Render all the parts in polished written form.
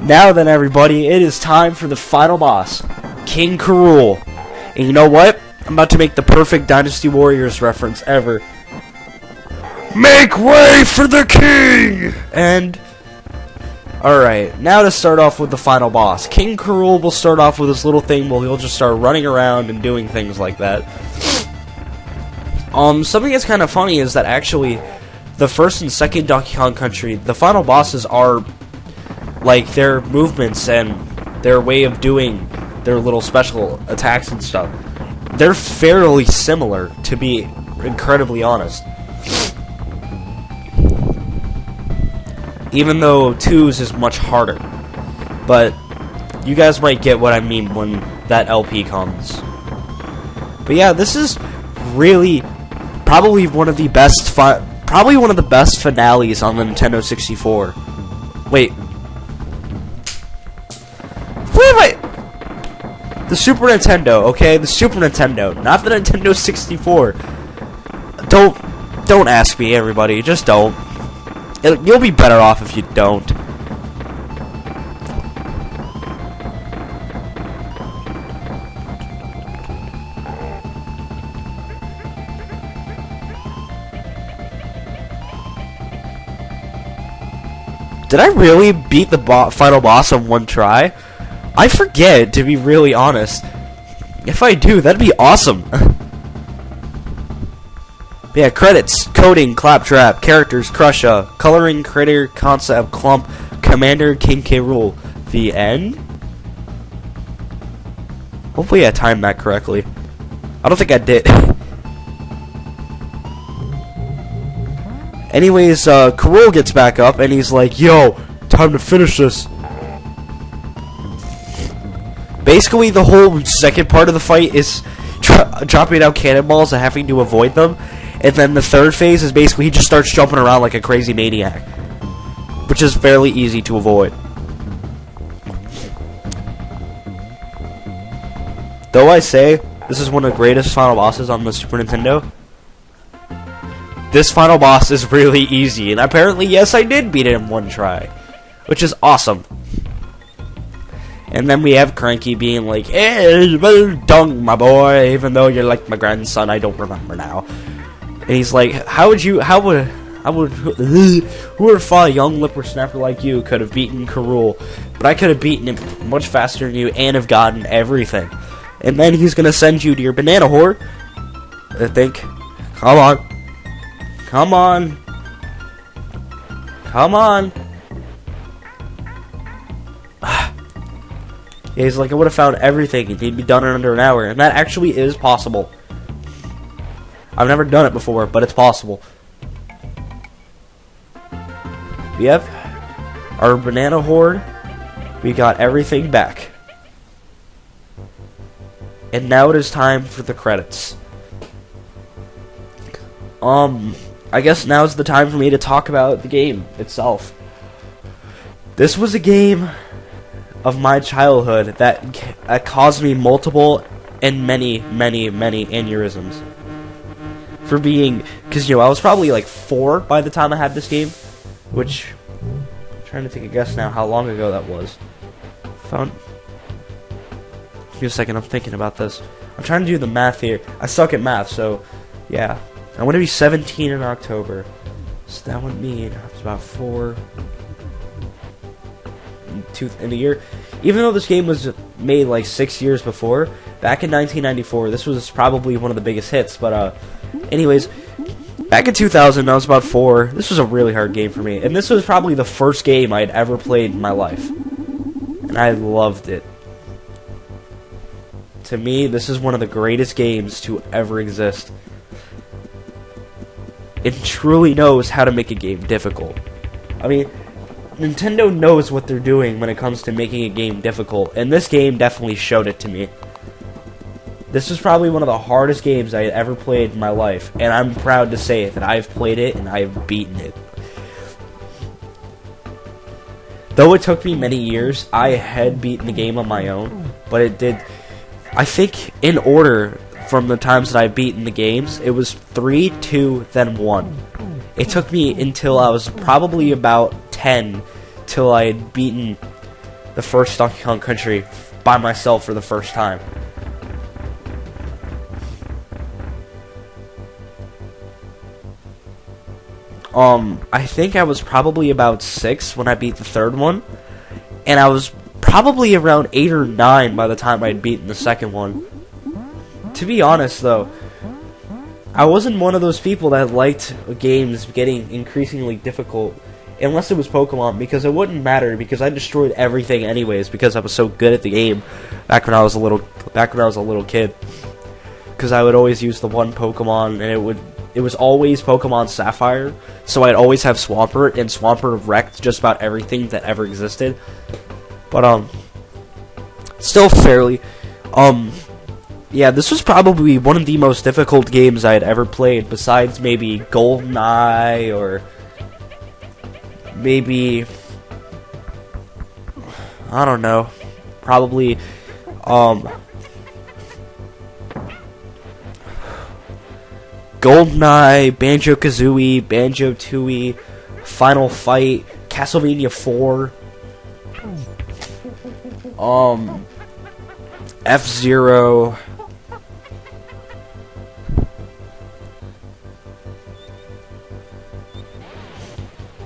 Now then, everybody, it is time for the final boss, King Krule. And you know what? I'm about to make the perfect Dynasty Warriors reference ever. Make way for the king! And, alright, now to start off with the final boss. King Krule will start off with this little thing where he'll just start running around and doing things like that. Something that's kind of funny is that actually, the first and second Donkey Kong Country, the final bosses are, like, their movements and their way of doing their little special attacks and stuff, they're fairly similar, to be incredibly honest. Even though 2's is much harder. But you guys might get what I mean when that LP comes. But yeah, this is really probably one of the best finales on the Nintendo 64. Wait. The Super Nintendo, okay? The Super Nintendo, not the Nintendo 64. Don't ask me, everybody. Just don't. You'll be better off if you don't. Did I really beat the final boss on one try? I forget, to be really honest. If I do, that'd be awesome. Yeah, credits, coding, claptrap, characters, Crusha, coloring, critter, concept, clump, commander, King Krule. The end? Hopefully I timed that correctly. I don't think I did. Anyways, Krule gets back up and he's like, yo, time to finish this. Basically, the whole second part of the fight is dropping out cannonballs and having to avoid them. And then the third phase is basically he just starts jumping around like a crazy maniac. Which is fairly easy to avoid. Though I say, this is one of the greatest final bosses on the Super Nintendo. This final boss is really easy. And apparently, yes, I did beat it in one try. Which is awesome. And then we have Cranky being like, "Eh, well done, my boy, even though you're like my grandson, I don't remember now." And he's like, who would have thought a young whippersnapper like you could have beaten Krule? But I could have beaten him much faster than you and have gotten everything. And then he's gonna send you to your banana horde, I think. Come on. Come on. Come on. Yeah, he's like, I would have found everything, and he'd be done in under an hour. And that actually is possible. I've never done it before, but it's possible. We have our banana horde. We got everything back. And now it is time for the credits. I guess now's the time for me to talk about the game itself. This was a game of my childhood that caused me multiple and many aneurysms. For being, because I was probably like 4 by the time I had this game, which I'm trying to take a guess now how long ago that was. Give me a second, I'm thinking about this. I'm trying to do the math here. I suck at math, so yeah. I'm going to be 17 in October, so that would mean it's about 4 in a year. Even though this game was made like 6 years before, back in 1994, this was probably one of the biggest hits. But anyways, back in 2000, I was about 4. This was a really hard game for me, and this was probably the first game I had ever played in my life, and I loved it. To me, this is one of the greatest games to ever exist. It truly knows how to make a game difficult. I mean, Nintendo knows what they're doing when it comes to making a game difficult, and this game definitely showed it to me. This was probably one of the hardest games I had ever played in my life, and I'm proud to say that I've played it and I've beaten it. Though it took me many years, I had beaten the game on my own, but it did, I think, in order from the times that I've beaten the games, it was 3, 2, then 1. It took me until I was probably about 10 till I had beaten the first Donkey Kong Country by myself for the first time. I think I was probably about 6 when I beat the third one, and I was probably around 8 or 9 by the time I'd beaten the second one. To be honest, though, I wasn't one of those people that liked games getting increasingly difficult, unless it was Pokemon, because it wouldn't matter, because I destroyed everything anyways, because I was so good at the game back when I was a little kid. Because I would always use the one Pokemon, and it was always Pokemon Sapphire, so I'd always have Swampert, and Swampert wrecked just about everything that ever existed. But still fairly, yeah, this was probably one of the most difficult games I had ever played, besides maybe GoldenEye, or maybe, I don't know, probably, GoldenEye, Banjo-Kazooie, Banjo-Tooie, Final Fight, Castlevania 4, F-Zero,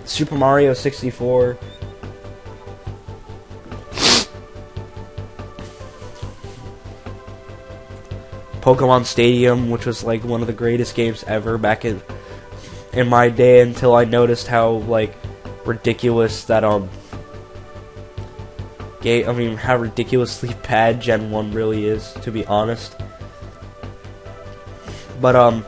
Super Mario 64, Pokemon Stadium, which was like one of the greatest games ever back in my day, until I noticed how like ridiculous that how ridiculously bad Gen 1 really is, to be honest. But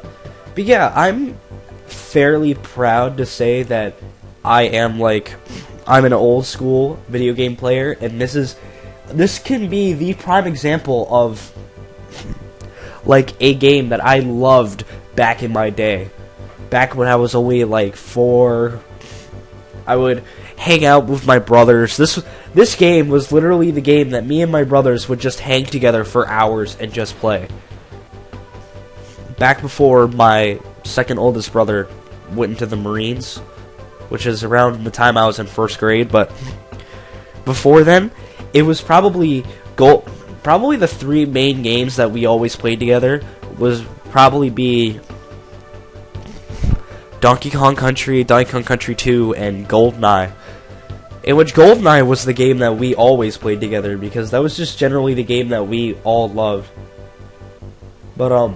yeah, I'm fairly proud to say that I'm an old school video game player, and this can be the prime example of like a game that I loved back in my day. Back when I was only like 4, I would hang out with my brothers. This game was literally the game that me and my brothers would just hang together for hours and just play. Back before my second oldest brother went into the Marines, which is around the time I was in 1st grade, but before then, it was probably the 3 main games that we always played together was probably be Donkey Kong Country, Donkey Kong Country 2, and GoldenEye. In which GoldenEye was the game that we always played together, because that was just generally the game that we all loved. But,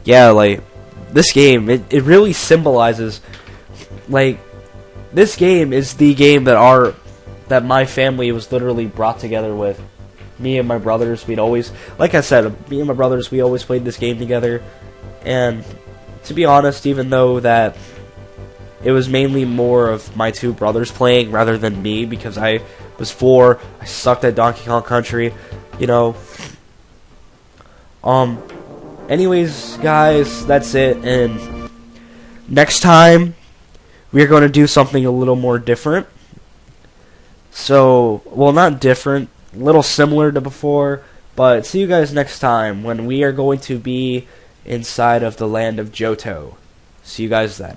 yeah, like, this game, it really symbolizes, like, this game is the game that my family was literally brought together with. Me and my brothers, we'd always, like I said, me and my brothers, we always played this game together. And to be honest, even though that it was mainly more of my 2 brothers playing rather than me, because I was 4, I sucked at Donkey Kong Country, you know. Anyways, guys, that's it, and next time we're going to do something a little more different. So, well, not different, a little similar to before, but see you guys next time when we are going to be inside of the land of Johto. See you guys then.